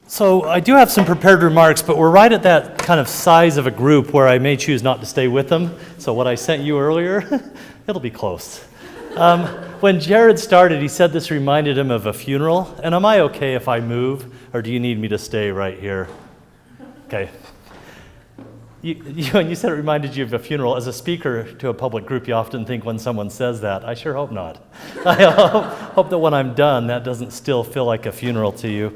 So I do have some prepared remarks, but we're right at that kind of size of a group where I may choose not to stay with them. So what I sent you earlier, it'll be close. When Jared started, he said this reminded him of a funeral. And am I okay if I move, or do you need me to stay right here? Okay. When you said it reminded you of a funeral, as a speaker to a public group, you often think when someone says that, I sure hope not. I hope that when I'm done, that doesn't still feel like a funeral to you.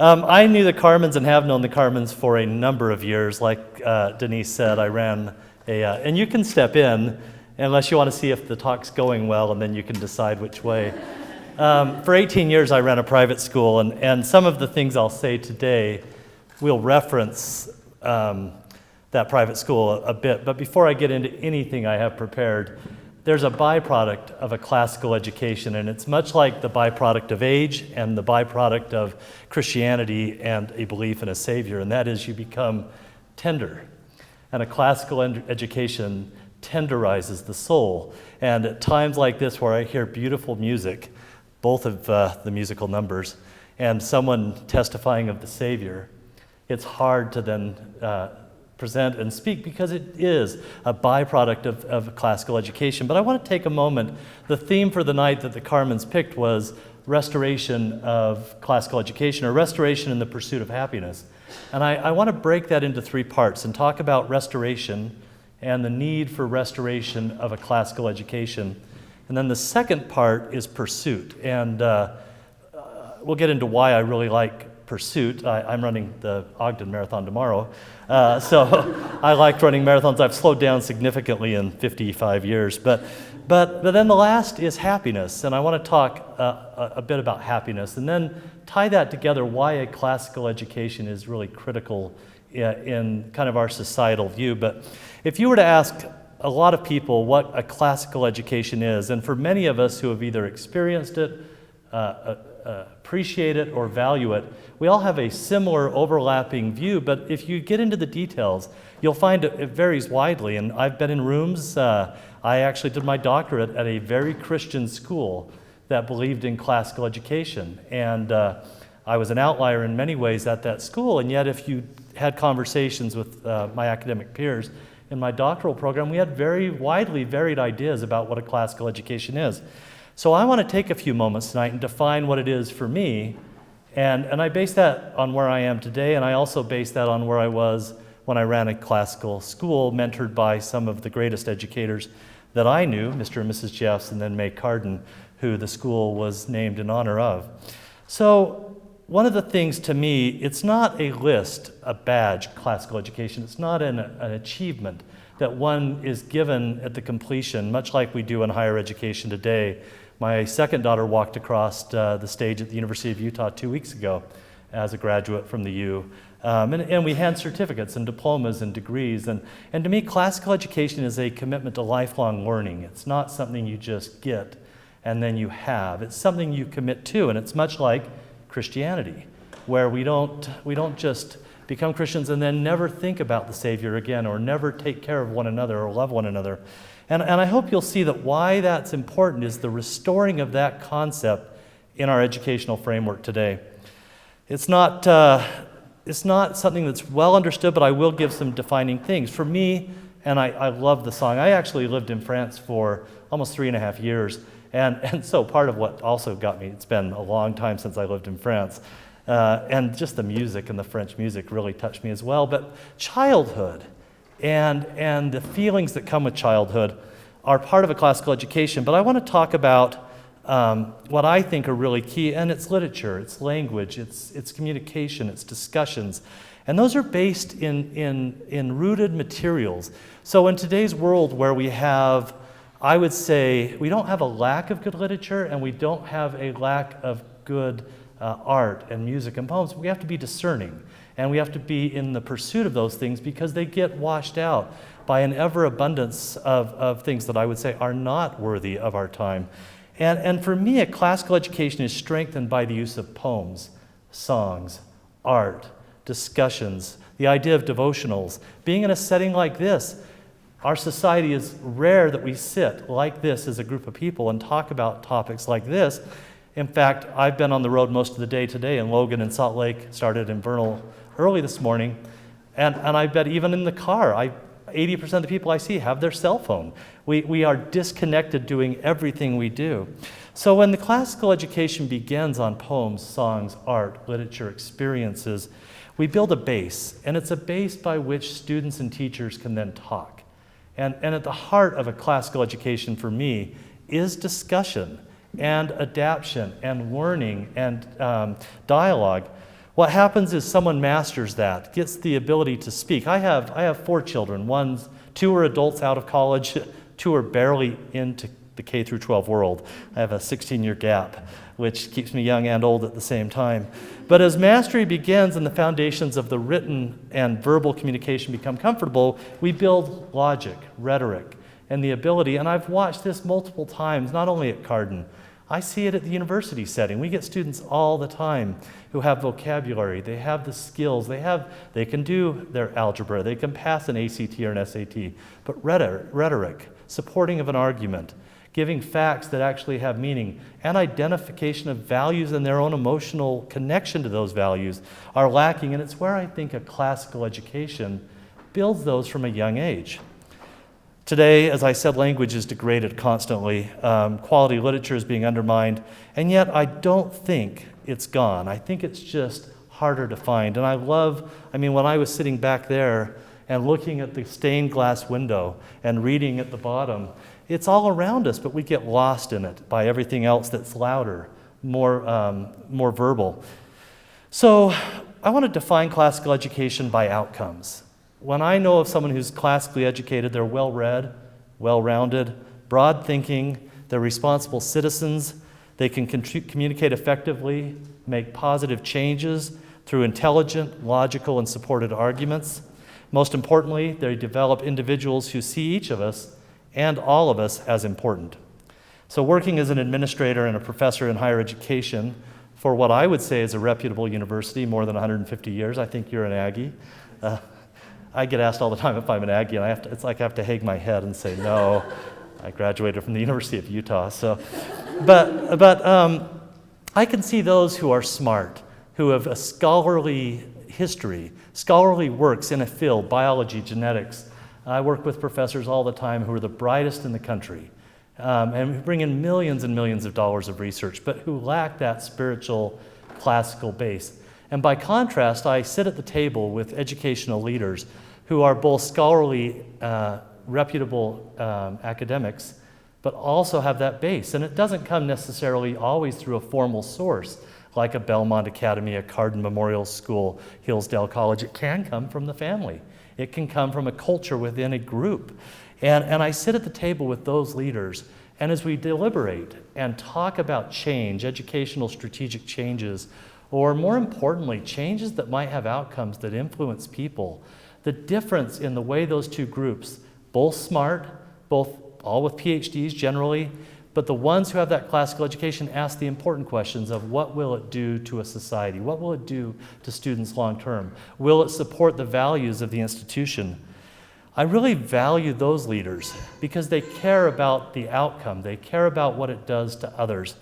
I knew the Carmens and have known the Carmens for a number of years. Like Denise said, I ran and you can step in unless you want to see if the talk's going well, and then you can decide which way. For 18 years, I ran a private school, and some of the things I'll say today will reference that private school a bit. But before I get into anything I have prepared, there's a byproduct of a classical education, and it's much like the byproduct of age and the byproduct of Christianity and a belief in a Savior, and that is you become tender. And a classical education tenderizes the soul. And at times like this where I hear beautiful music, both of the musical numbers, and someone testifying of the Savior, it's hard to then present and speak because it is a byproduct of classical education. But I want to take a moment. The theme for the night that the Carmens picked was restoration of classical education, or restoration in the pursuit of happiness. And I want to break that into three parts and talk about restoration and the need for restoration of a classical education. And then the second part is pursuit. And we'll get into why I really like pursuit. I'm running the Ogden Marathon tomorrow, so I like running marathons. I've slowed down significantly in 55 years, but then the last is happiness, and I want to talk a bit about happiness, and then tie that together why a classical education is really critical in kind of our societal view. But if you were to ask a lot of people what a classical education is, and for many of us who have either experienced it, appreciate it, or value it, we all have a similar overlapping view, but if you get into the details, you'll find it varies widely. And I've been in rooms, I actually did my doctorate at a very Christian school that believed in classical education. And I was an outlier in many ways at that school, and yet if you had conversations with my academic peers in my doctoral program, we had very widely varied ideas about what a classical education is. So I want to take a few moments tonight and define what it is for me, and I base that on where I am today, and I also base that on where I was when I ran a classical school, mentored by some of the greatest educators that I knew, Mr. and Mrs. Jeffs, and then May Carden, who the school was named in honor of. So one of the things to me, it's not a list, a badge, classical education. It's not an achievement that one is given at the completion, much like we do in higher education today. My second daughter walked across the stage at the University of Utah 2 weeks ago as a graduate from the U. And we hand certificates and diplomas and degrees. And to me, classical education is a commitment to lifelong learning. It's not something you just get and then you have. It's something you commit to, and it's much like Christianity, where we don't just become Christians and then never think about the Savior again, or never take care of one another or love one another. And I hope you'll see that why that's important is the restoring of that concept in our educational framework today. It's not something that's well understood, but I will give some defining things. For me, and I love the song, I actually lived in France for almost 3.5 years, and so part of what also got me, it's been a long time since I lived in France, and just the music and the French music really touched me as well, but childhood and the feelings that come with childhood are part of a classical education. But I want to talk about what I think are really key, and it's literature, it's language, it's communication, it's discussions, and those are based in rooted materials. So in today's world where we have, I would say, we don't have a lack of good literature, and we don't have a lack of good art and music and poems. We have to be discerning. And we have to be in the pursuit of those things because they get washed out by an overabundance of things that I would say are not worthy of our time. And for me, a classical education is strengthened by the use of poems, songs, art, discussions, the idea of devotionals. Being in a setting like this, our society is rare that we sit like this as a group of people and talk about topics like this. In fact, I've been on the road most of the day today in Logan and Salt Lake, started in Vernal early this morning, and I bet even in the car, 80% of the people I see have their cell phone. We are disconnected doing everything we do. So when the classical education begins on poems, songs, art, literature, experiences, we build a base, and it's a base by which students and teachers can then talk. And at the heart of a classical education for me is discussion and adaptation and learning and dialogue. What happens is someone masters that, gets the ability to speak. I have 4 children. 2 are adults out of college, 2 are barely into the K through 12 world. I have a 16-year gap, which keeps me young and old at the same time. But as mastery begins and the foundations of the written and verbal communication become comfortable, we build logic, rhetoric, and the ability, and I've watched this multiple times, not only at Carden, I see it at the university setting. We get students all the time who have vocabulary, they have the skills, they can do their algebra, they can pass an ACT or an SAT, but rhetoric, supporting of an argument, giving facts that actually have meaning, and identification of values and their own emotional connection to those values are lacking, and it's where I think a classical education builds those from a young age. Today, as I said, language is degraded constantly. Quality literature is being undermined, and yet I don't think it's gone. I think it's just harder to find. And when I was sitting back there and looking at the stained glass window and reading at the bottom, it's all around us, but we get lost in it by everything else that's louder, more verbal. So I want to define classical education by outcomes. When I know of someone who's classically educated, they're well-read, well-rounded, broad-thinking, they're responsible citizens, they can communicate effectively, make positive changes through intelligent, logical, and supported arguments. Most importantly, they develop individuals who see each of us and all of us as important. So working as an administrator and a professor in higher education for what I would say is a reputable university, more than 150 years, I think you're an Aggie. I get asked all the time if I'm an Aggie, and it's like I have to hang my head and say, no, I graduated from the University of Utah. But I can see those who are smart, who have a scholarly history, scholarly works in a field, biology, genetics. I work with professors all the time who are the brightest in the country, and who bring in millions and millions of dollars of research, but who lack that spiritual, classical base. And by contrast, I sit at the table with educational leaders who are both scholarly, reputable academics, but also have that base. And it doesn't come necessarily always through a formal source, like a Belmont Academy, a Carden Memorial School, Hillsdale College. It can come from the family. It can come from a culture within a group. And I sit at the table with those leaders, and as we deliberate and talk about change, educational strategic changes, or more importantly, changes that might have outcomes that influence people, the difference in the way those two groups, both smart, all with PhDs generally, but the ones who have that classical education ask the important questions of what will it do to a society? What will it do to students long term? Will it support the values of the institution? I really value those leaders because they care about the outcome. They care about what it does to others.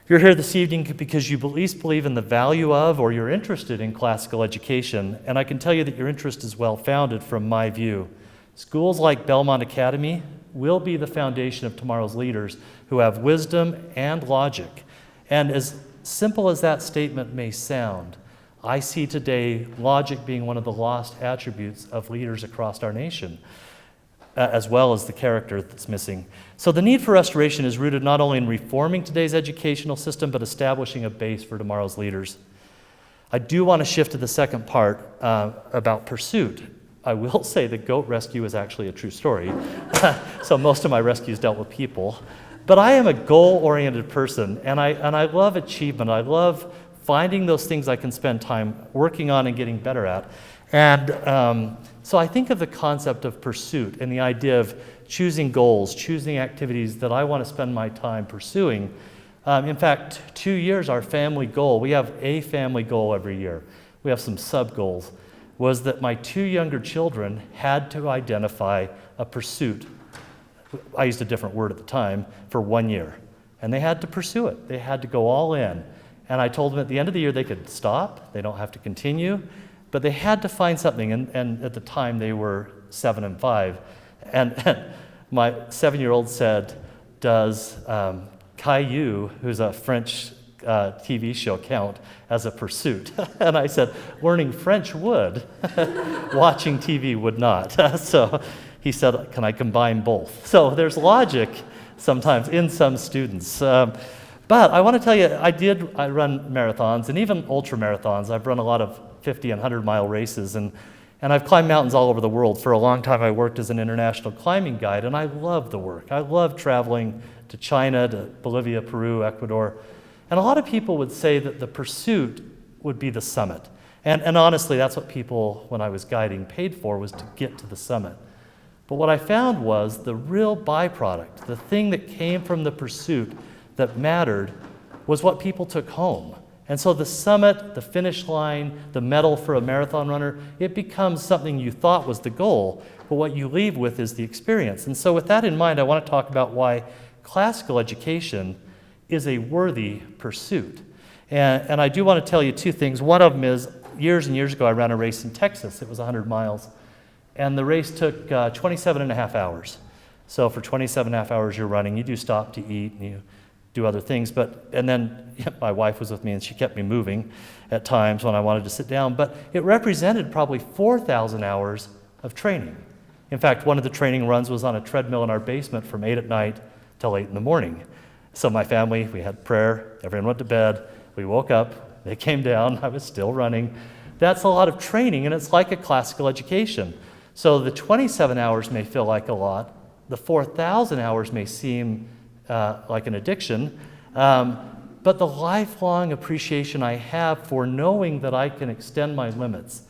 You're here this evening because you at least believe in the value of, or you're interested in classical education, and I can tell you that your interest is well-founded from my view. Schools like Belmont Academy will be the foundation of tomorrow's leaders who have wisdom and logic. And as simple as that statement may sound, I see today logic being one of the lost attributes of leaders across our nation, as well as the character that's missing. So the need for restoration is rooted not only in reforming today's educational system, but establishing a base for tomorrow's leaders. I do want to shift to the second part about pursuit. I will say the goat rescue is actually a true story. So most of my rescues dealt with people. But I am a goal-oriented person, and I love achievement. I love finding those things I can spend time working on and getting better at. And so I think of the concept of pursuit and the idea of choosing goals, choosing activities that I want to spend my time pursuing. In fact, 2 years, our family goal, we have a family goal every year. We have some sub-goals, was that my 2 younger children had to identify a pursuit. I used a different word at the time, for 1 year. and they had to pursue it. They had to go all in. And I told them at the end of the year they could stop, they don't have to continue, but they had to find something. And at the time they were 7 and 5. And my 7-year-old said, does Caillou, who's a French TV show, count as a pursuit? And I said, learning French would, watching TV would not. So he said, can I combine both? So there's logic sometimes in some students. But I want to tell you, I run marathons and even ultra marathons. I've run a lot of 50 and 100-mile races, and I've climbed mountains all over the world. For a long time, I worked as an international climbing guide, and I love the work. I love traveling to China, to Bolivia, Peru, Ecuador. And a lot of people would say that the pursuit would be the summit. And honestly, that's what people, when I was guiding, paid for, was to get to the summit. But what I found was the real byproduct, the thing that came from the pursuit that mattered, was what people took home. And so the summit, the finish line, the medal for a marathon runner, it becomes something you thought was the goal, but what you leave with is the experience. And so with that in mind, I want to talk about why classical education is a worthy pursuit. And I do want to tell you two things. One of them is, years and years ago, I ran a race in Texas. It was 100 miles. And the race took 27 and a half hours. So for 27 and a half hours you're running, you do stop to eat and you do other things. And then my wife was with me and she kept me moving at times when I wanted to sit down. But it represented probably 4,000 hours of training. In fact, one of the training runs was on a treadmill in our basement from 8 at night till 8 in the morning. So my family, we had prayer, everyone went to bed, we woke up, they came down, I was still running. That's a lot of training, and it's like a classical education. So the 27 hours may feel like a lot, the 4,000 hours may seem like an addiction, but the lifelong appreciation I have for knowing that I can extend my limits,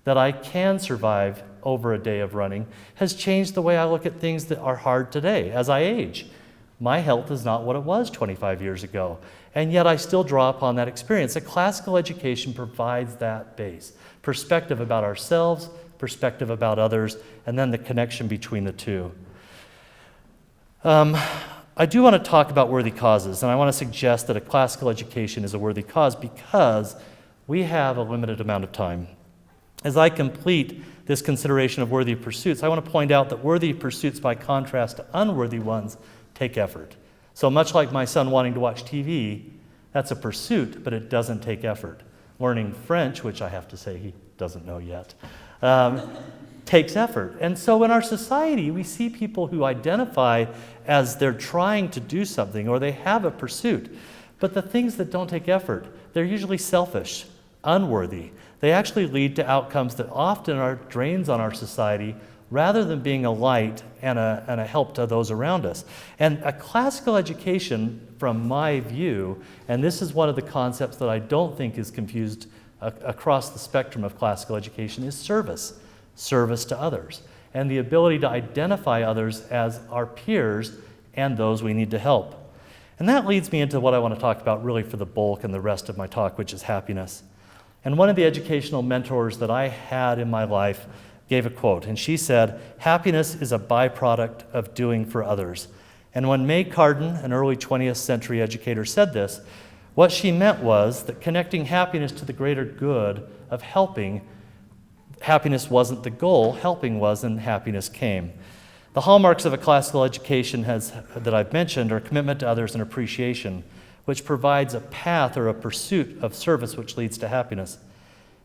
that I can survive over a day of running, has changed the way I look at things that are hard today as I age. My health is not what it was 25 years ago, and yet I still draw upon that experience. A classical education provides that base, perspective about ourselves, perspective about others, and then the connection between the two. I do want to talk about worthy causes, and I want to suggest that a classical education is a worthy cause because we have a limited amount of time. As I complete this consideration of worthy pursuits, I want to point out that worthy pursuits, by contrast to unworthy ones, take effort. So much like my son wanting to watch TV, that's a pursuit, but it doesn't take effort. Learning French, which I have to say he doesn't know yet, takes effort. And so in our society, we see people who identify as they're trying to do something or they have a pursuit. But the things that don't take effort, they're usually selfish, unworthy. They actually lead to outcomes that often are drains on our society rather than being a light and a help to those around us. And a classical education, from my view, and this is one of the concepts that I don't think is confused across the spectrum of classical education, is service. Service to others, and the ability to identify others as our peers and those we need to help. And that leads me into what I want to talk about really for the bulk and the rest of my talk, which is happiness. And one of the educational mentors that I had in my life gave a quote, and she said, "Happiness is a byproduct of doing for others." And when May Carden, an early 20th century educator, said this, what she meant was that connecting happiness to the greater good of helping, happiness wasn't the goal, helping was, and happiness came. The hallmarks of a classical education that I've mentioned are commitment to others and appreciation, which provides a path or a pursuit of service which leads to happiness.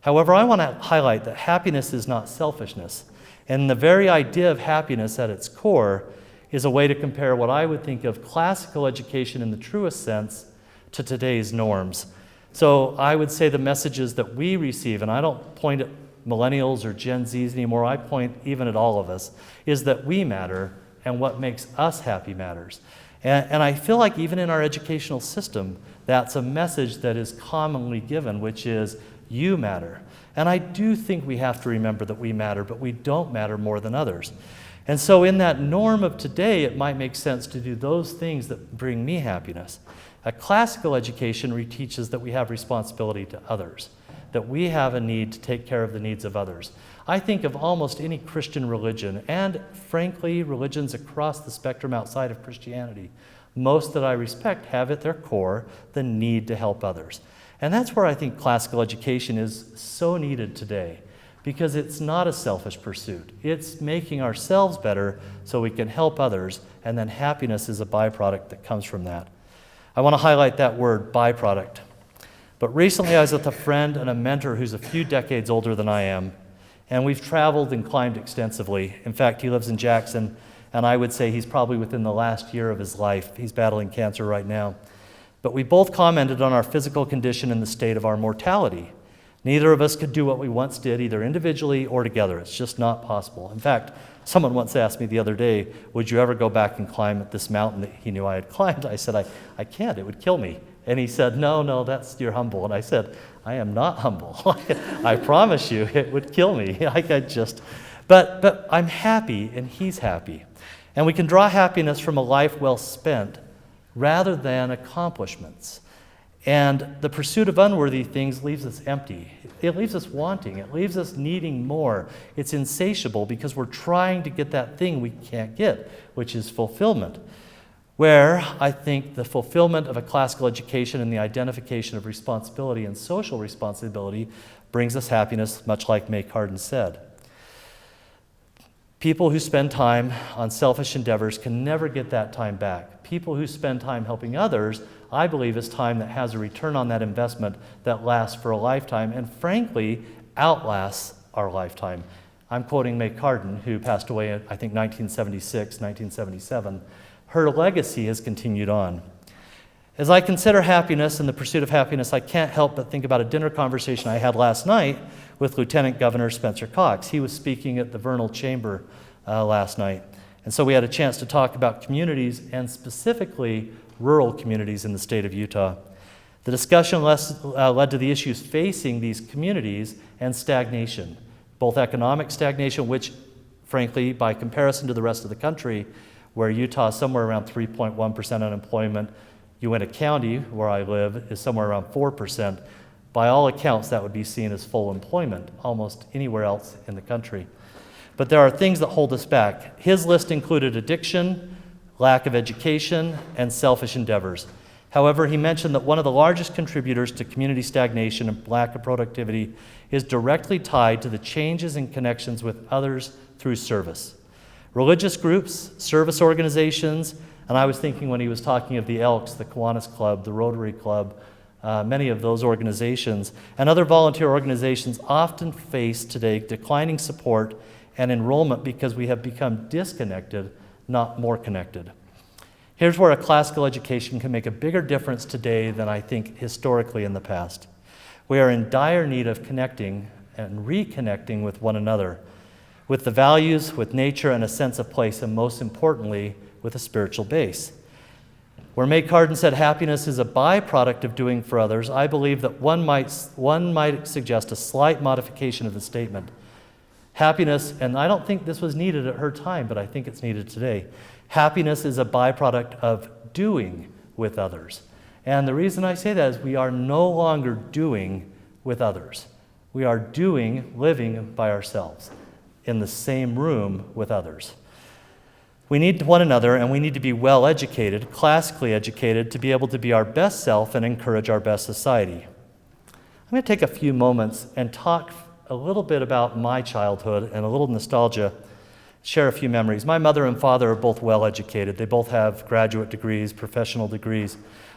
However, I want to highlight that happiness is not selfishness, and the very idea of happiness at its core is a way to compare what I would think of classical education in the truest sense to today's norms. So I would say the messages that we receive, and I don't point at millennials or Gen Zs anymore, I point even at all of us, is that we matter and what makes us happy matters. And I feel like even in our educational system, that's a message that is commonly given, which is you matter. And I do think we have to remember that we matter, but we don't matter more than others. And so in that norm of today, it might make sense to do those things that bring me happiness. A classical education reteaches that we have responsibility to others, that we have a need to take care of the needs of others. I think of almost any Christian religion, and frankly, religions across the spectrum outside of Christianity, most that I respect have at their core the need to help others. And that's where I think classical education is so needed today, because it's not a selfish pursuit. It's making ourselves better so we can help others, and then happiness is a byproduct that comes from that. I want to highlight that word, byproduct. But recently I was with a friend and a mentor who's a few decades older than I am, and we've traveled and climbed extensively. In fact, he lives in Jackson, and I would say he's probably within the last year of his life. He's battling cancer right now. But we both commented on our physical condition and the state of our mortality. Neither of us could do what we once did, either individually or together. It's just not possible. In fact, someone once asked me the other day, would you ever go back and climb this mountain that he knew I had climbed? I said, I can't, it would kill me. And he said, no, you're humble. And I said, I am not humble. I promise you, it would kill me. But I'm happy and he's happy. And we can draw happiness from a life well spent rather than accomplishments. And the pursuit of unworthy things leaves us empty. It leaves us wanting. It leaves us needing more. It's insatiable because we're trying to get that thing we can't get, which is fulfillment. Where I think the fulfillment of a classical education and the identification of responsibility and social responsibility brings us happiness, much like May Carden said. People who spend time on selfish endeavors can never get that time back. People who spend time helping others, I believe, is time that has a return on that investment that lasts for a lifetime and, frankly, outlasts our lifetime. I'm quoting May Carden, who passed away in, I think, 1976, 1977. Her legacy has continued on. As I consider happiness and the pursuit of happiness, I can't help but think about a dinner conversation I had last night with Lieutenant Governor Spencer Cox. He was speaking at the Vernal Chamber last night. And so we had a chance to talk about communities and specifically rural communities in the state of Utah. The discussion led to the issues facing these communities and stagnation, both economic stagnation, which, frankly, by comparison to the rest of the country, where Utah is somewhere around 3.1% unemployment, Uintah County, where I live, is somewhere around 4%. By all accounts, that would be seen as full employment, almost anywhere else in the country. But there are things that hold us back. His list included addiction, lack of education, and selfish endeavors. However, he mentioned that one of the largest contributors to community stagnation and lack of productivity is directly tied to the changes in connections with others through service. Religious groups, service organizations, and I was thinking when he was talking of the Elks, the Kiwanis Club, the Rotary Club, many of those organizations, and other volunteer organizations often face today declining support and enrollment because we have become disconnected, not more connected. Here's where a classical education can make a bigger difference today than I think historically in the past. We are in dire need of connecting and reconnecting with one another, with the values, with nature, and a sense of place, and most importantly, with a spiritual base. Where May Carden said happiness is a byproduct of doing for others, I believe that one might suggest a slight modification of the statement. Happiness, and I don't think this was needed at her time, but I think it's needed today. Happiness is a byproduct of doing with others. And the reason I say that is we are no longer doing with others. We are living by ourselves in the same room with others. We need one another, and we need to be well educated, classically educated, to be able to be our best self and encourage our best society. I'm going to take a few moments and talk a little bit about my childhood and a little nostalgia, share a few memories. My mother and father are both well educated. They both have graduate degrees, professional degrees,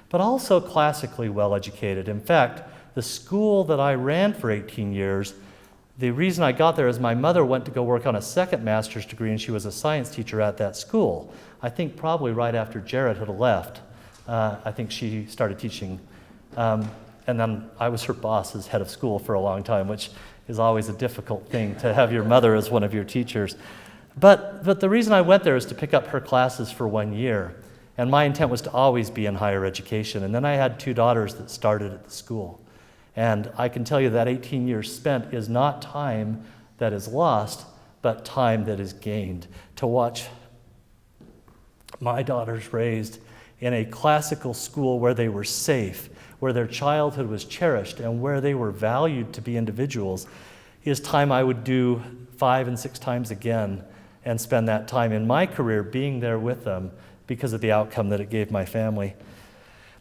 but also classically well educated. In fact, the school that I ran for 18 years, the reason I got there is my mother went to go work on a second master's degree, and she was a science teacher at that school. I think probably right after Jared had left. I think she started teaching. And then I was her boss as head of school for a long time, which is always a difficult thing to have your mother as one of your teachers. But the reason I went there is to pick up her classes for 1 year. And my intent was to always be in higher education. And then I had 2 daughters that started at the school. And I can tell you that 18 years spent is not time that is lost, but time that is gained. To watch my daughters raised in a classical school where they were safe, where their childhood was cherished, and where they were valued to be individuals, is time I would do 5 and 6 times again and spend that time in my career being there with them, because of the outcome that it gave my family.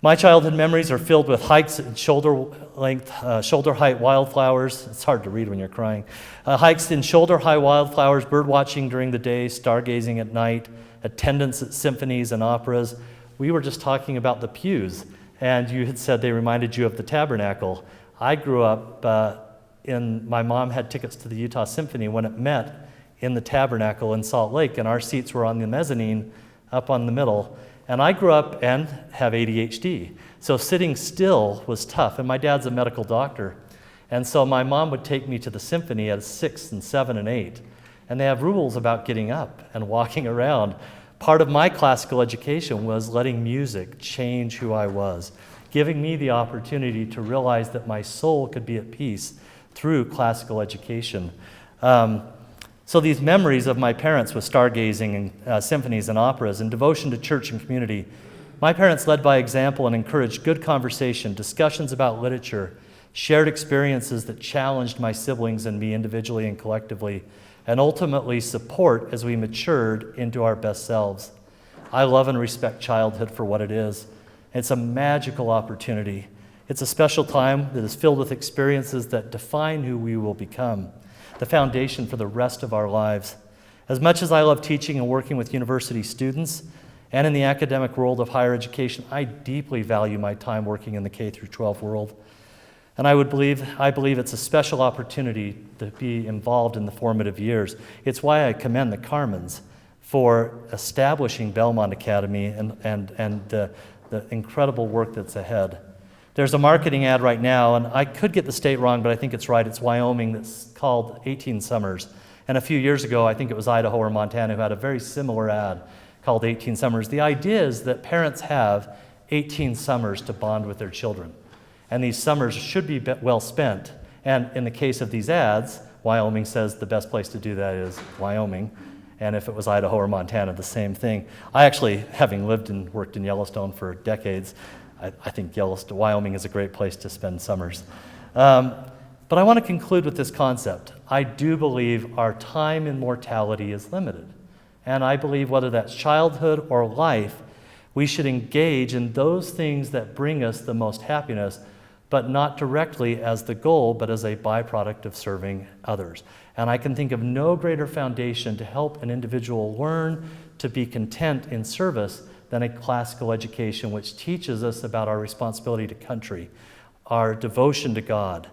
My childhood memories are filled with hikes in shoulder height wildflowers. It's hard to read when you're crying. Hikes in shoulder high wildflowers, bird watching during the day, stargazing at night, attendance at symphonies and operas. We were just talking about the pews, and you had said they reminded you of the tabernacle. I grew up my mom had tickets to the Utah Symphony when it met in the tabernacle in Salt Lake, and our seats were on the mezzanine up on the middle. And I grew up and have ADHD, so sitting still was tough, and my dad's a medical doctor. And so my mom would take me to the symphony at 6 and 7 and 8, and they have rules about getting up and walking around. Part of my classical education was letting music change who I was, giving me the opportunity to realize that my soul could be at peace through classical education. So these memories of my parents with stargazing and symphonies and operas and devotion to church and community, my parents led by example and encouraged good conversation, discussions about literature, shared experiences that challenged my siblings and me individually and collectively, and ultimately support as we matured into our best selves. I love and respect childhood for what it is. It's a magical opportunity. It's a special time that is filled with experiences that define who we will become, the foundation for the rest of our lives. As much as I love teaching and working with university students and in the academic world of higher education, I deeply value my time working in the K-12 world. And I believe it's a special opportunity to be involved in the formative years. It's why I commend the Carmens for establishing Belmont Academy and the incredible work that's ahead. There's a marketing ad right now, and I could get the state wrong, but I think it's right. It's Wyoming, that's called 18 Summers. And a few years ago, I think it was Idaho or Montana who had a very similar ad called 18 Summers. The idea is that parents have 18 summers to bond with their children. And these summers should be well spent. And in the case of these ads, Wyoming says the best place to do that is Wyoming. And if it was Idaho or Montana, the same thing. I actually, having lived and worked in Yellowstone for decades, I think Wyoming is a great place to spend summers. But I want to conclude with this concept. I do believe our time in mortality is limited. And I believe whether that's childhood or life, we should engage in those things that bring us the most happiness, but not directly as the goal, but as a byproduct of serving others. And I can think of no greater foundation to help an individual learn to be content in service than a classical education, which teaches us about our responsibility to country, our devotion to God,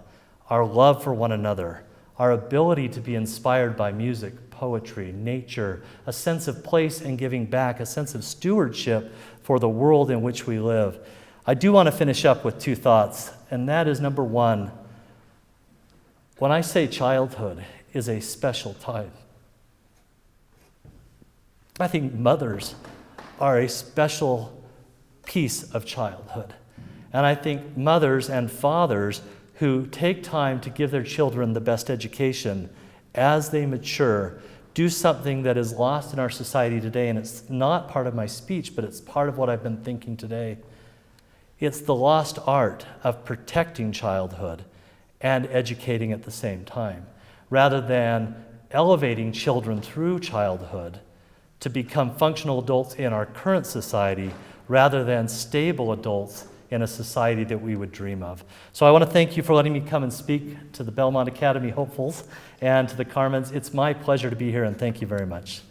our love for one another, our ability to be inspired by music, poetry, nature, a sense of place and giving back, a sense of stewardship for the world in which we live. I do want to finish up with two thoughts, and that is number one, when I say childhood is a special time, I think mothers are a special piece of childhood. And I think mothers and fathers who take time to give their children the best education as they mature do something that is lost in our society today, and it's not part of my speech, but it's part of what I've been thinking today. It's the lost art of protecting childhood and educating at the same time, rather than elevating children through childhood to become functional adults in our current society rather than stable adults in a society that we would dream of. So I want to thank you for letting me come and speak to the Belmont Academy hopefuls and to the Carmens. It's my pleasure to be here, and thank you very much.